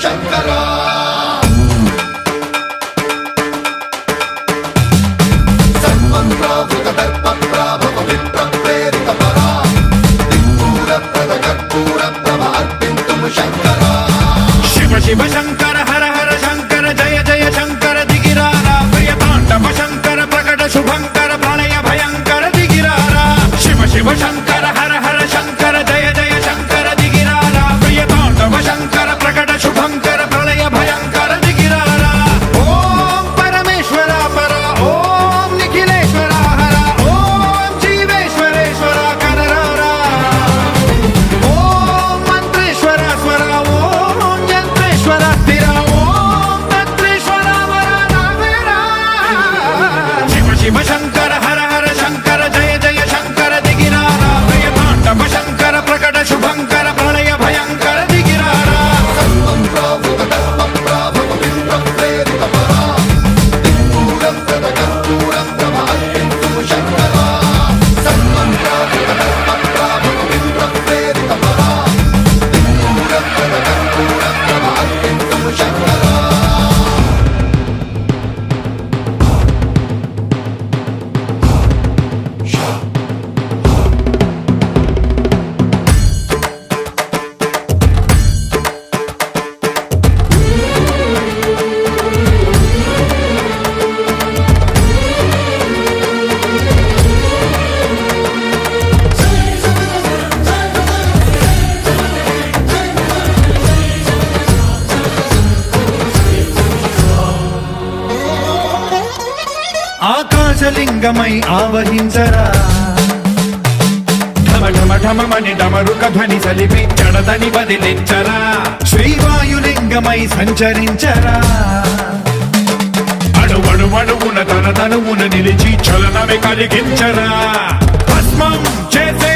శంకరా సన్మంత్రావృత దర్ప ప్రాభవ విప్ర ప్రేరిత పరా దిక్పూర ప్రద కర్పూర ప్రభ అర్పింతుము శంకరా శివ శివ శంకర హర హర శంకర జయ జయ శంకర దిగిరారా ప్రియ తాండవ శంకర ప్రకట శుభంకర ప్రళయ భయంకర దిగిరారా శివ శివ శంకర హర హర శంకర జయ జయ శంకర దిగిరారా ప్రియ తాండవ శంకర ప్రకట శుభంకర ప్రళయ భయంకర దిగిరారా ఓం పరమేశ్వర పర ఓం నిఖిలేశ్వర హర ఓం జీవేశ్వరేశ్వర కరరారా ఓం మంత్రేశ్వర స్వర ఓం యంత్రేశ్వర స్థిర ఓం తంత్రేశ్వర వర నావేరా శివ శివ శంకర హర హర శంకర జయ జయ శంకర దిగిరారా ప్రియ తాండవ శంకర ప్రకట శుభంకర ప్రళయ భయంకర దిగిరారా సన్మంత్రావృత దర్ప ప్రాభవ విప్ర ప్రేరిత పరా దిక్పూర ప్రద కర్పూర ప్రభ అర్పింతుము శంకరా సన్మంత్రావృత దర్ప ప్రాభవ విప్ర ప్రేరిత పరా దిక్పూర ప్రద కర్పూర ప్రభ అర్పింతుము శంకరా ఆకాశలింగమై ఆవహించరా ఢమ ఢమ ఢమమని డమరుక ధ్వని సలిపి జడదని బదిలించరా శ్రీవాయులింగమై సంచరించరా అణువణువున తన తనువున నిలిచి చలనమే కలిగించరా భస్మం చేసే